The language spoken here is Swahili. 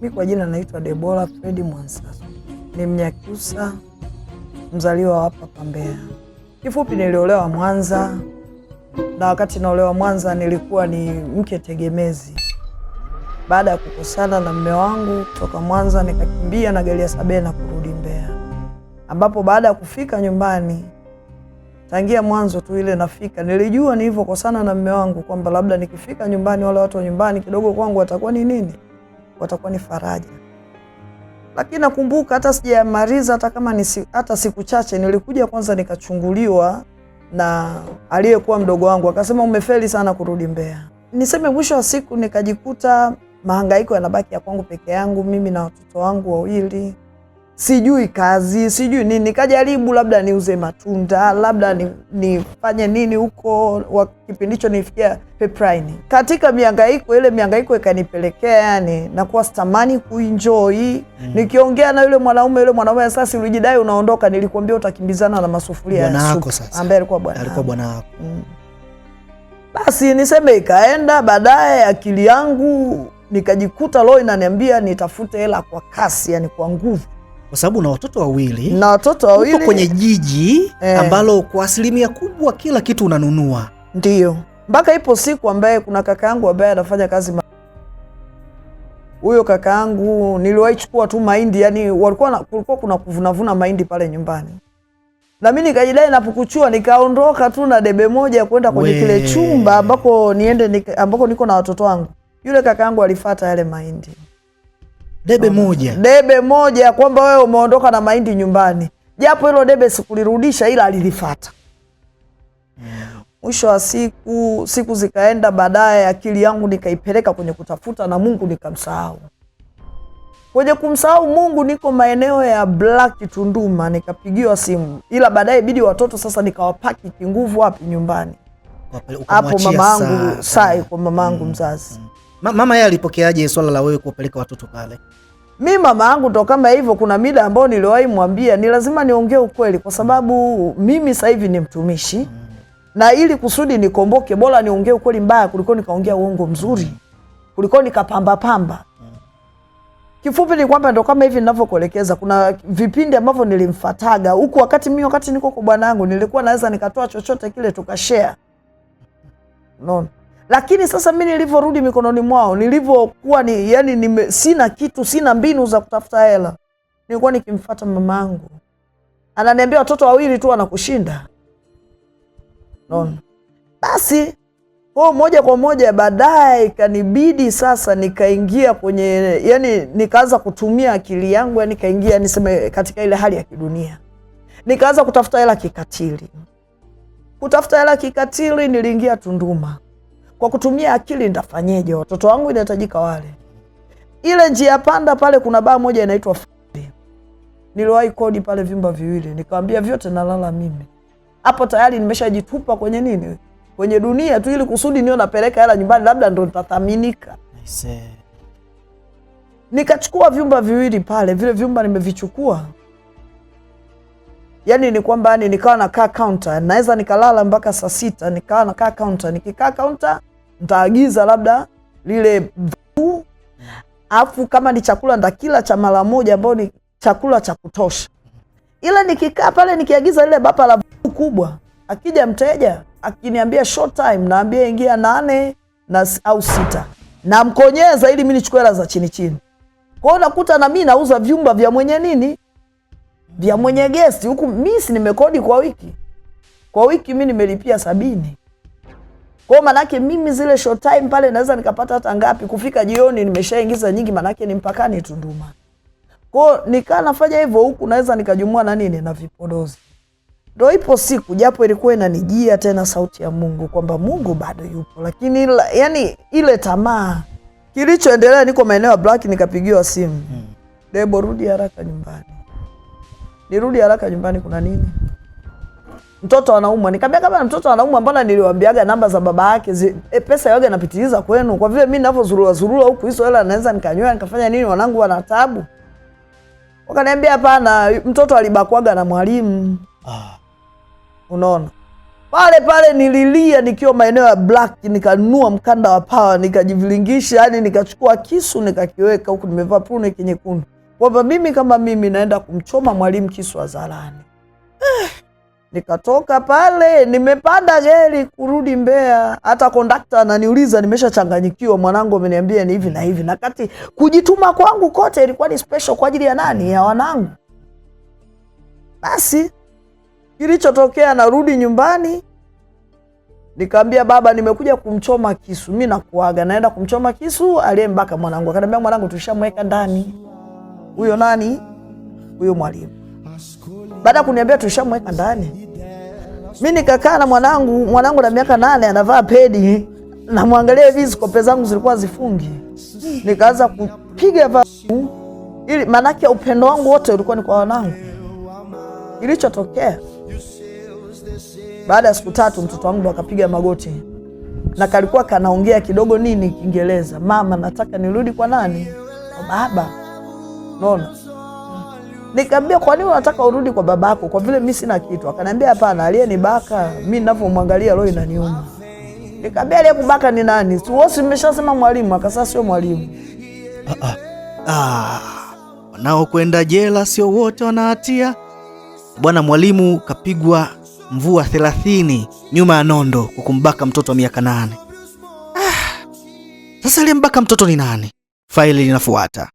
Mimi kwa jina naitwa Debora Fredi Mwansasu. Ni Mnyakyusa, mzaliwa hapa Mbeya. Kifupi niliolewa Mwanza, na wakati naolewa Mwanza nilikuwa ni mke tegemezi. Baada ya kukosana na mume wangu kutoka Mwanza, nikakimbia na gari ya Sabena kurudi Mbeya. Ambapo baada ya kufika nyumbani, tangia mwanzo tu ile nafika, nilijua nilivyokosana na mume wangu kwamba labda nikifika nyumbani wale watu wa nyumbani kidogo kwangu watakuwa ni nini? Watakuwa ni faraja. Lakini nakumbuka hata sijamaliza hata kama ni hata siku chache, nilikuja kwanza nikachunguliwa na aliyekuwa mdogo wangu, akasema umefeli sana kurudi Mbeya. Niseme mwisho wa siku nikajikuta mahangaiko yanabaki ya kwangu peke yangu, mimi na watoto wangu wawili. Sijui kazi, sijui nini. Nikajaribu labda niuze matunda, labda nifanye nini huko. Kipindi hicho nifikia Pipeline. Katika mihangaiko ile, mihangaiko ikanipelekea yani nakuwa sitamani kuenjoy. Nikiongea na yule mwanaume sasa, ulijidai unaondoka, nilikwambia utakimbizana na masufuria ya supu. Ambaye alikuwa bwana wako. Basi niseme ikaenda, baadaye akili yangu nikajikuta leo inaniambia nitafute hela kwa kasi, yani kwa nguvu. Kwa sababu na watoto wawili. Na watoto wawili. Uko kwenye jiji ambalo kwa asilimia kubwa kila kitu unanunua. Ndiyo. Mpaka ipo siku ambaye kuna kaka yangu ambaye anafanya kazi. Huyo kaka yangu niliwahi chukua tu mahindi, yani kulikuwa kuna kuvunavuna mahindi pale nyumbani. Na mimi nikajidai napukuchua, nikaondoka tu na debe moja kwenda kwenye kile chumba ambako ambako niko na watoto wangu. Yule kaka yangu alifuata yale mahindi. Debe moja kwamba wewe umeondoka na mahindi nyumbani. Japo hilo debe sikulirudisha, ila alilifuata. Mwisho wa siku zikaenda, baadaye akili yangu nikaipeleka kwenye kutafuta na Mungu nikamsahau. Kwenye kumsahau Mungu niko maeneo ya Black Tunduma, nikapigiwa simu. Ila baadaye bidi watoto sasa nikawapaki kinguvu wapi nyumbani. Hapo mamangu kwa mamangu mzazi. Mama yeye alipokeaje swala la wewe kuwapeleka watoto pale? Mimi mama yangu ndo kama hivyo, kuna mida ambao niliwahi mwambia ni lazima niongee ukweli kwa sababu mimi sasa hivi ni mtumishi. Na ili kusudi nikomboke, bora niongee ukweli mbaya kuliko nikaongea uongo mzuri. Kuliko nikapamba. Kifupi ni kwamba ndo kama hivi ninavyokuelekeza, kuna vipindi ambavyo nilimfataga huku wakati niko kwa bwana wangu, nilikuwa naweza nikatoa chochote kile tukashare. No. Lakini sasa mimi nilivyorudi mikononi mwao, nilivyokuwa sina kitu, sina mbinu za kutafuta hela, nilikuwa nikimfuata mamangu. Ananiambia watoto wawili tu wanakushinda. No. Basi moja kwa moja baadaye kanibidi sasa nikaingia kwenye nikaanza kutumia akili yangu, nikaingia niseme katika ile hali ya kidunia. Nikaanza kutafuta hela kikatili. Kutafuta hela kikatili niliingia Tunduma. Kwa kutumia akili nitafanyeje? Watoto wangu inahitajika wale. Ile njia panda pale kuna baa moja inaitwa Fadi. Niliwahi kodi pale vyumba viwili. Nikamwambia vyote nalala mimi. Hapo tayari nimeshajitupa kwenye kwenye dunia tu ili kusudi niwe napeleka hela nyumbani, labda ndo nitathaminika. Nikachukua vyumba viwili pale, vile vyumba nimevichukua. Yani ni kwamba nikawa nakaa counter, naweza nikalala mpaka saa 6, nikawa nakaa counter. Nikikaa counter nitaagiza labda lile afu kama ni chakula ndakila cha mara moja ambao ni chakula cha kutosha. Ila nikikaa pale nikiagiza lile bapa la kubwa, akija mteja akiniambia short time, naambia ingia 8 au 6. Na mkonyeza ili mimi nichukue hela za chini. Kwa hiyo nakuta na mimi nauza vyumba vya mwenye nini? Vya mwenye guest. Huku mimi si nimekodi kwa wiki. Kwa wiki mimi nimelipia 70. Kwa maana yake mimi zile short time pale naweza nikapata hata ngapi, kufika jioni nimeshaingiza nyingi, maana yake ni mpakani Tunduma. Kwa nikaa nafanya hivyo huku naweza nikajumua na nini na vipodozi. Ndio ipo siku japo ilikuwa inanijia tena sauti ya Mungu kwamba Mungu bado yupo, lakini ile tamaa. Kilichoendelea niko maeneo ya Black, nikapigiwa simu. Debo, rudi haraka nyumbani. Nirudi haraka nyumbani kuna nini? Mtoto anaumwa. Nikamwambia kama mtoto anaumwa, mbona niliwaambiaga namba za baba yake, pesa yoga inapitiliza kwenu. Kwa vile mimi ninavyozurura huku hizo hela naweza nikanywa nikafanya nini, wanangu wana taabu. Wakaniambia hapana, mtoto alibakwaga na mwalimu. Unaona? Pale pale nililia nikiwa maeneo ya Black, nikanunua mkanda wa pawa, nikajivilingisha, yani nikachukua kisu nikakiweka huku, nimevaa prune nyekundu. Kwamba mimi kama mimi naenda kumchoma mwalimu kisu hadharani. Nikatoka pale, nimepanda gari kurudi Mbeya. Hata kondakta ananiuliza, nimeshachanganyikiwa, mwanangu ameniambia ni hivi na hivi. Na kati kujituma kwangu kote ilikuwa ni special kwa ajili ya nani? Ya wanangu. Basi kilichotokea, narudi nyumbani, nikamwambia baba, nimekuja kumchoma kisu, mimi nakuaga, naenda kumchoma kisu aliyembaka mwanangu. Akaniambia, mwanangu tushamweka ndani. Huyo nani? Huyo mwalimu. Baada kuniambia tushamweka ndani, mimi nikakaa na mwanangu na miaka 8 anavaa pedi, namwangalia hivi, skope zangu zilikuwa zifungi. Nikaanza kupiga ili manake upendo wangu wote ulikuwa ni kwa wanangu. Kilichotokea, baada ya siku 3 mtoto wangu akapiga magoti na kalikuwa kanaongea kidogo nini Kiingereza, mama nataka nirudi kwa nani? Kwa baba. Naona. Nikamwambia, kwa nini unataka urudi kwa babako? Kwa vile mimi sina kitu. Akaniambia, hapana, aliyenibaka mimi ninapomwangalia roho inaniuma. Nikamwambia, aliyekubaka ni nani? Si wewe umeshasema mwalimu. Akasema sio mwalimu. Wanaokwenda jela sio wote wana hatia. Bwana mwalimu kapigwa mvua 30 nyuma ya nondo kwa kumbaka mtoto wa miaka 8. Sasa aliyembaka mtoto ni nani? Faili linafuata.